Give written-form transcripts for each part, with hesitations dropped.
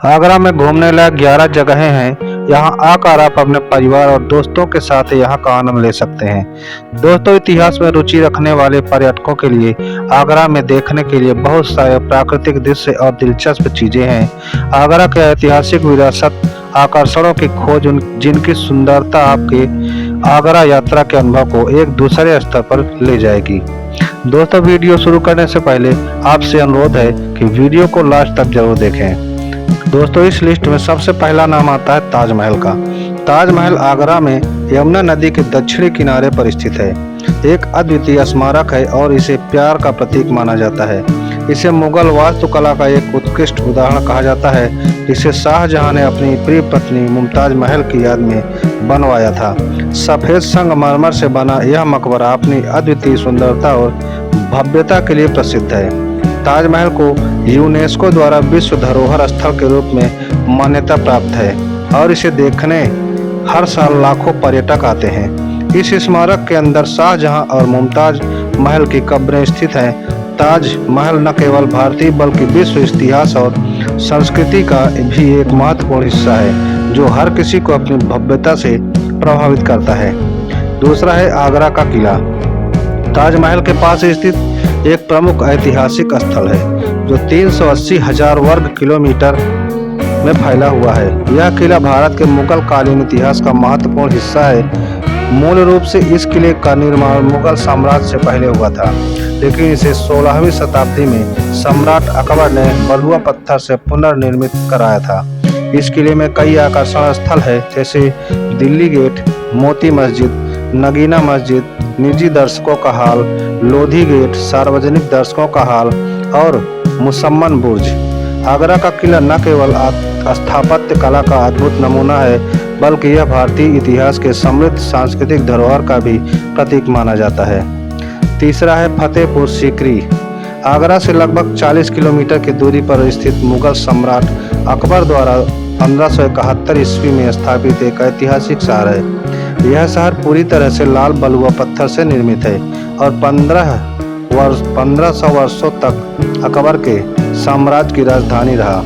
आगरा में घूमने लायक 11 जगहें हैं। यहाँ आकर आप अपने परिवार और दोस्तों के साथ यहाँ का आनंद ले सकते हैं। दोस्तों, इतिहास में रुचि रखने वाले पर्यटकों के लिए आगरा में देखने के लिए बहुत सारे प्राकृतिक दृश्य और दिलचस्प चीजें हैं। आगरा के ऐतिहासिक विरासत आकर्षणों की खोज जिनकी सुंदरता आपके आगरा यात्रा के अनुभव को एक दूसरे स्तर पर ले जाएगी। दोस्तों, वीडियो शुरू करने से पहले आपसे अनुरोध है कि वीडियो को लास्ट तक जरूर देखें। दोस्तों, इस लिस्ट में सबसे पहला नाम आता है ताजमहल का। ताजमहल आगरा में यमुना नदी के दक्षिणी किनारे पर स्थित है। एक अद्वितीय स्मारक है और इसे प्यार का प्रतीक माना जाता है। इसे मुगल वास्तुकला का एक उत्कृष्ट उदाहरण कहा जाता है, जिसे शाहजहां ने अपनी प्रिय पत्नी मुमताज महल की याद में बनवाया था। सफेद संगमरमर से बना यह मकबरा अपनी अद्वितीय सुंदरता और भव्यता के लिए प्रसिद्ध है। ताजमहल को यूनेस्को द्वारा विश्व धरोहर स्थल के रूप में मान्यता प्राप्त है और इसे देखने हर साल लाखों पर्यटक आते हैं। इस स्मारक के अंदर शाहजहां और मुमताज महल की कब्रें स्थित हैं। ताजमहल न केवल भारतीय बल्कि विश्व इतिहास और संस्कृति का भी एक महत्वपूर्ण हिस्सा है, जो हर किसी को अपनी भव्यता से प्रभावित करता है। दूसरा है आगरा का किला। ताजमहल के पास स्थित एक प्रमुख ऐतिहासिक स्थल है, जो 380,000 वर्ग किलोमीटर में फैला हुआ है। यह किला भारत के मुगल कालीन इतिहास का महत्वपूर्ण हिस्सा है। मूल रूप से इस किले का निर्माण मुगल साम्राज्य से पहले हुआ था, लेकिन इसे 16वीं शताब्दी में सम्राट अकबर ने बलुआ पत्थर से पुनर्निर्मित कराया था। इस किले में कई आकर्षण स्थल है, जैसे दिल्ली गेट, मोती मस्जिद, नगीना मस्जिद, निजी दर्शकों का हॉल, लोधी गेट, सार्वजनिक दर्शकों का हॉल और मुसम्मन बुर्ज। आगरा का किला न केवल स्थापत्य कला का अद्भुत नमूना है, बल्कि यह भारतीय इतिहास के समृद्ध सांस्कृतिक धरोहर का भी प्रतीक माना जाता है। तीसरा है फतेहपुर सीकरी। आगरा से लगभग 40 किलोमीटर की दूरी पर स्थित मुगल सम्राट अकबर द्वारा 1571 ईस्वी में स्थापित एक ऐतिहासिक शहर है। यह शहर पूरी तरह से लाल बलुआ पत्थर से निर्मित है और 1500 वर्षों तक अकबर के साम्राज्य की राजधानी रहा।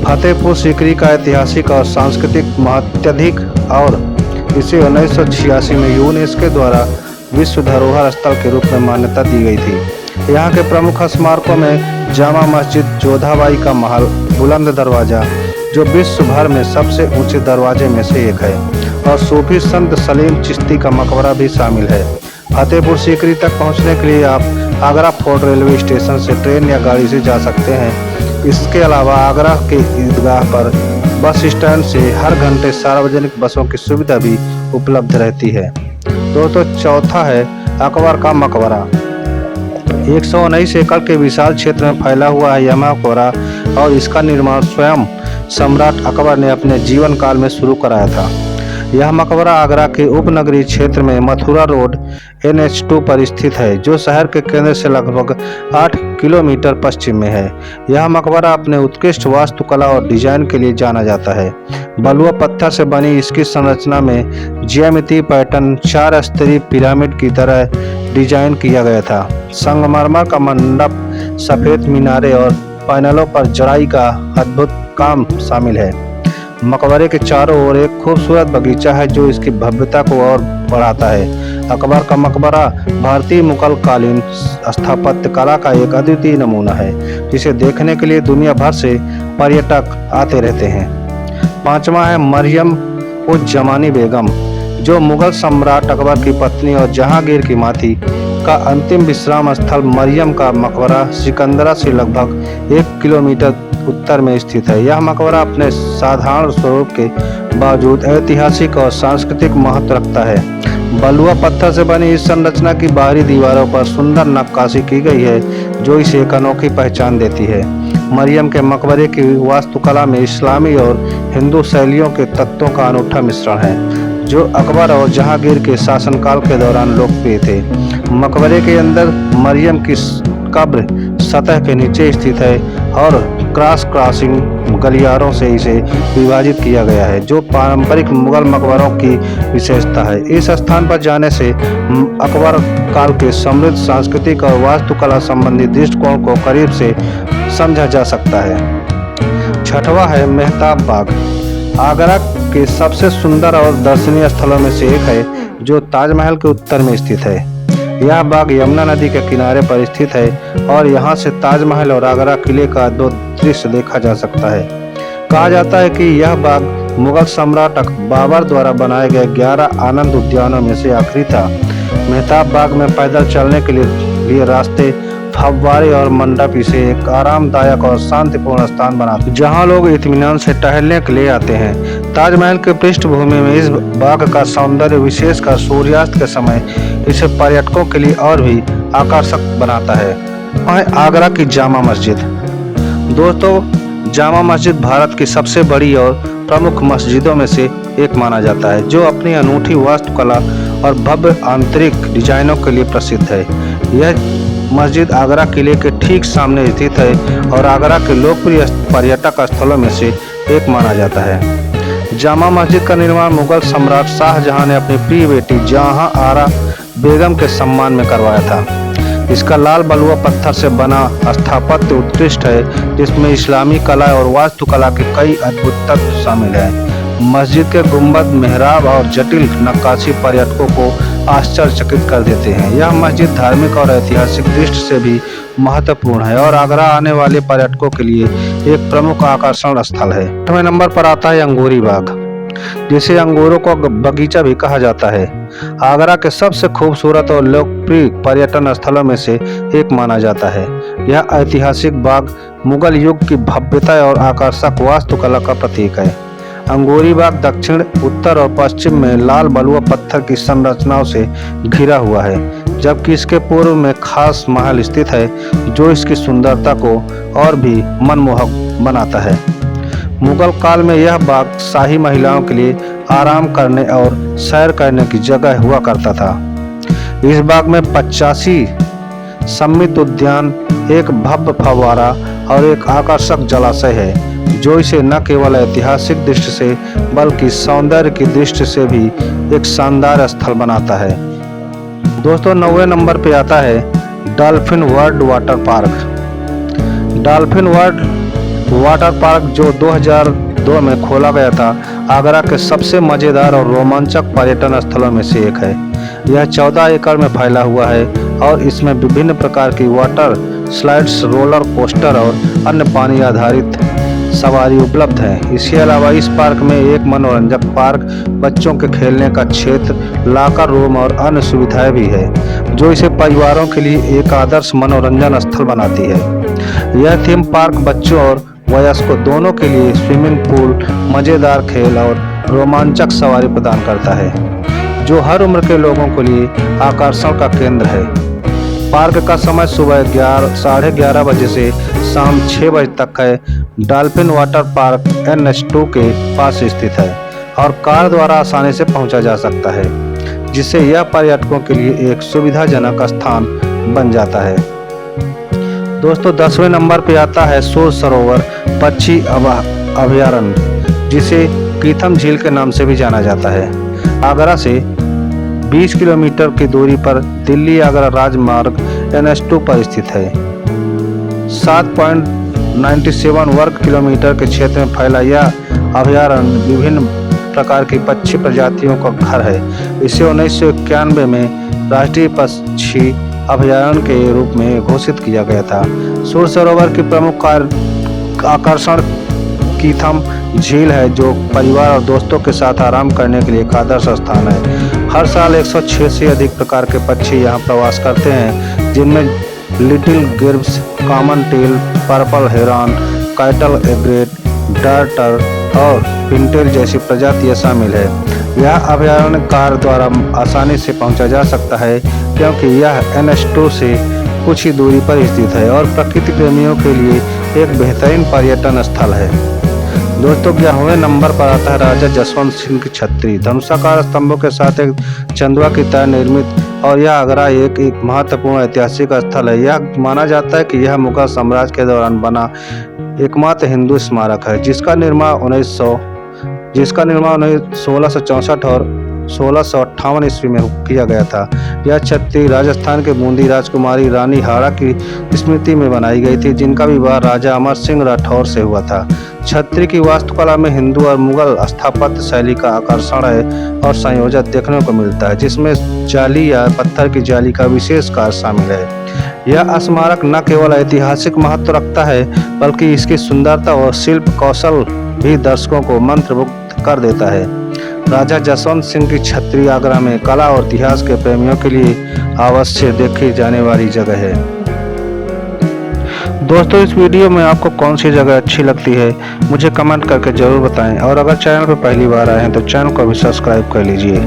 फतेहपुर सीकरी का ऐतिहासिक और सांस्कृतिक महत्व अत्यधिक और इसे 1986 में यूनेस्को द्वारा विश्व धरोहर स्थल के रूप में मान्यता दी गई थी। यहाँ के प्रमुख स्मारकों में जामा मस्जिद, जोधाबाई का महल, बुलंद दरवाजा, जो विश्व भर में सबसे ऊंचे दरवाजे में से एक है, और सूफी संत सलीम चिश्ती का मकबरा भी शामिल है। फतेहपुर सीकरी तक पहुंचने के लिए आप आगरा फोर्ट रेलवे स्टेशन से ट्रेन या गाड़ी से जा सकते हैं। इसके अलावा आगरा के ईदगाह पर बस स्टैंड से हर घंटे सार्वजनिक बसों की सुविधा भी उपलब्ध रहती है। दोस्तों, चौथा है अकबर का मकबरा। 119 एकड़ के विशाल क्षेत्र में फैला हुआ है यह मकबरा और इसका निर्माण स्वयं सम्राट अकबर ने अपने जीवन काल में शुरू कराया था। यह मकबरा आगरा के उपनगरीय क्षेत्र में मथुरा रोड NH2 पर स्थित है, जो शहर के केंद्र से लगभग 8 किलोमीटर पश्चिम में है। यह मकबरा अपने उत्कृष्ट वास्तुकला और डिजाइन के लिए जाना जाता है। बलुआ पत्थर से बनी इसकी संरचना में ज्यामितीय पैटर्न 4 स्तरीय पिरामिड की तरह डिजाइन किया गया था। संगमरमर का मंडप, सफेद मीनारे और पैनलों पर जड़ाई का अद्भुत काम शामिल है। मकबरे के चारों ओर एक खूबसूरत बगीचा है, जो इसकी भव्यता को और बढ़ाता है। अकबर का मकबरा भारतीय मुगल कालीन स्थापत्य कला का एक अद्वितीय नमूना है, जिसे देखने के लिए दुनिया भर से पर्यटक आते रहते हैं। पांचवा है मरियम उज जमानी बेगम, जो मुगल सम्राट अकबर की पत्नी और जहांगीर की माती का अंतिम विश्राम स्थल। मरियम का मकबरा सिकंदरा से लगभग 1 किलोमीटर उत्तर में स्थित है। यह मकबरा अपने साधारण स्वरूप के बावजूद ऐतिहासिक और सांस्कृतिक महत्व रखता है। बलुआ पत्थर से बनी इस संरचना की बाहरी दीवारों पर सुंदर नक्काशी की गई है, जो इसे एक अनोखी पहचान देती है। मरियम के मकबरे की वास्तुकला में इस्लामी और हिंदू शैलियों के तत्वों का अनूठा मिश्रण है, जो अकबर और जहांगीर के शासनकाल के दौरान लोकप्रिय थे। मकबरे के अंदर मरियम की कब्र सतह के नीचे स्थित है और क्रॉसिंग गलियारों से इसे विभाजित किया गया है, जो पारंपरिक मुगल मकबरों की विशेषता है। इस स्थान पर जाने से अकबर काल के समृद्ध सांस्कृतिक और वास्तुकला संबंधी दृष्टिकोण को करीब से समझा जा सकता है। छठवां है मेहताब बाग। आगरा के सबसे सुंदर और दर्शनीय स्थलों में से एक है जो ताजमहल के उत्तर में स्थित है। यह बाग यमुना नदी के किनारे पर स्थित है और यहाँ से ताजमहल और आगरा किले का दो दृश्य देखा जा सकता है। कहा जाता है कि यह बाग मुगल सम्राट बाबर द्वारा बनाए गए 11 आनंद उद्यानों में से आखिरी था। मेहताब बाग में पैदल चलने के लिए रास्ते, फव्वारे और मंडप इसे एक आरामदायक और शांतिपूर्ण स्थान बनाते हैं जहां लोग इत्मीनान से टहलने के लिए आते हैं। ताजमहल के पृष्ठभूमि में इस बाग का सौंदर्य विशेषकर सूर्यास्त के समय इसे पर्यटकों के लिए और भी आकर्षक बनाता है। आगरा की जामा मस्जिद। दोस्तों, जामा मस्जिद भारत की सबसे बड़ी और प्रमुख मस्जिदों में से एक माना जाता है, जो अपनी अनूठी वास्तुकला और भव्य आंतरिक डिजाइनों के लिए प्रसिद्ध है। यह मस्जिद आगरा किले के ठीक सामने स्थित है और आगरा के लोकप्रिय पर्यटक स्थलों में से एक माना जाता है। जामा मस्जिद का निर्माण मुगल सम्राट शाहजहां ने अपनी प्रिय बेटी जहां आरा बेगम के सम्मान में करवाया था। इसका लाल बलुआ पत्थर से बना स्थापत्य उत्कृष्ट है, जिसमें इस्लामी कला और वास्तुकला के कई अद्भुत तत्व शामिल हैं। मस्जिद के गुंबद, मेहराब और जटिल नक्काशी पर्यटकों को आश्चर्यचकित कर देते हैं। यह मस्जिद धार्मिक और ऐतिहासिक दृष्टि से भी महत्वपूर्ण है और आगरा आने वाले पर्यटकों के लिए एक प्रमुख आकर्षण स्थल है। 8वें नंबर पर आता है अंगूरी बाग, जिसे अंगूरों का बगीचा भी कहा जाता है। आगरा के सबसे खूबसूरत और लोकप्रिय पर्यटन स्थलों में से एक माना जाता है। यह ऐतिहासिक बाग मुगल युग की भव्यता और आकर्षक वास्तुकला का प्रतीक है। अंगूरी बाग दक्षिण, उत्तर और पश्चिम में लाल बलुआ पत्थर की संरचनाओं से घिरा हुआ है, जबकि इसके पूर्व में खास महल स्थित है जो इसकी सुंदरता को और भी मनमोहक बनाता है। मुगल काल में यह बाग शाही महिलाओं के लिए आराम करने और सैर करने की जगह हुआ करता था। इस बाग में 85 सम्मिलित उद्यान, एक भव्य फव्वारा और एक आकर्षक जलाशय है, जो इसे न केवल ऐतिहासिक दृष्टि से बल्कि सौंदर्य की दृष्टि से भी एक शानदार स्थल बनाता है। दोस्तों, 9वें नंबर पे आता है dolphin world water park. Dolphin world water park, जो 2002 में खोला गया था, आगरा के सबसे मजेदार और रोमांचक पर्यटन स्थलों में से एक है। यह 14 एकड़ में फैला हुआ है और इसमें विभिन्न प्रकार की वाटर स्लाइड्स, रोलर कोस्टर और अन्य पानी आधारित सवारी उपलब्ध है। इसके अलावा इस पार्क में एक मनोरंजक पार्क, बच्चों के खेलने का क्षेत्र, लॉकर रूम और अन्य सुविधाएं भी है, जो इसे परिवारों के लिए एक आदर्श मनोरंजन स्थल बनाती है। यह थीम पार्क बच्चों और वयस्कों दोनों के लिए स्विमिंग पूल, मजेदार खेल और रोमांचक सवारी प्रदान करता है, जो हर उम्र के लोगों के लिए आकर्षण का केंद्र है। पार्क का समय सुबह 11:30 बजे से शाम 6 बजे तक है। डॉल्फिन वाटर पार्क NH2 के पास स्थित है और कार द्वारा आसानी से पहुंचा जा सकता है, जिससे यह पर्यटकों के लिए एक सुविधाजनक स्थान बन जाता है। दोस्तों, 10वें नंबर पे आता है सूर सरोवर पक्षी अभयारण्य, जिसे पीथम झील के नाम से भी जाना जाता है। आगरा से 20 किलोमीटर की दूरी पर दिल्ली आगरा राजमार्ग NH2 पर स्थित है। 7.97 वर्ग किलोमीटर के क्षेत्र में फैला यह अभयारण्य विभिन्न प्रकार की पक्षी प्रजातियों का घर है। इसे 1991 में राष्ट्रीय पक्षी अभयारण्य के रूप में घोषित किया गया था। सूर सरोवर की प्रमुख आकर्षण कीथम झील है, जो परिवार और दोस्तों के साथ आराम करने के लिए एक आदर्श स्थान है। हर साल 106 से अधिक प्रकार के पक्षी यहाँ प्रवास करते हैं, जिनमें little grebes, common teal, purple heron, cattle egret, darter और पिंटेल जैसी प्रजातियां शामिल है। यह अभयारण्य कार द्वारा आसानी से पहुंचा जा सकता है, क्योंकि यह NH2 से कुछ ही दूरी पर स्थित है और प्रकृति प्रेमियों के लिए एक बेहतरीन पर्यटन स्थल है। दोस्तों, 11वें नंबर पर आता है राजा जसवंत सिंह की छतरी। धनुषाकार स्तंभों के साथ एक चंदवा की तरह निर्मित और यह आगरा एक महत्वपूर्ण ऐतिहासिक स्थल है। यह माना जाता है कि यह मुगल साम्राज्य के दौरान बना एकमात्र हिंदू स्मारक है, जिसका निर्माण 1664 और 1658 ईस्वी में किया गया था। यह छतरी राजस्थान के बूंदी राजकुमारी रानी हाड़ा की स्मृति में बनाई गई थी, जिनका विवाह राजा अमर सिंह राठौर से हुआ था। छतरी की वास्तुकला में हिंदू और मुगल स्थापत्य शैली का आकर्षण है और संयोजन देखने को मिलता है, जिसमें जाली या पत्थर की जाली का विशेष कार्य शामिल है। यह स्मारक न केवल ऐतिहासिक महत्व रखता है, बल्कि इसकी सुंदरता और शिल्प कौशल भी दर्शकों को मंत्रमुग्ध कर देता है। राजा जसवंत सिंह की छतरी आगरा में कला और इतिहास के प्रेमियों के लिए अवश्य देखी जाने वाली जगह है। दोस्तों, इस वीडियो में आपको कौन सी जगह अच्छी लगती है, मुझे कमेंट करके जरूर बताएं और अगर चैनल पर पहली बार आए हैं तो चैनल को भी सब्सक्राइब कर लीजिए।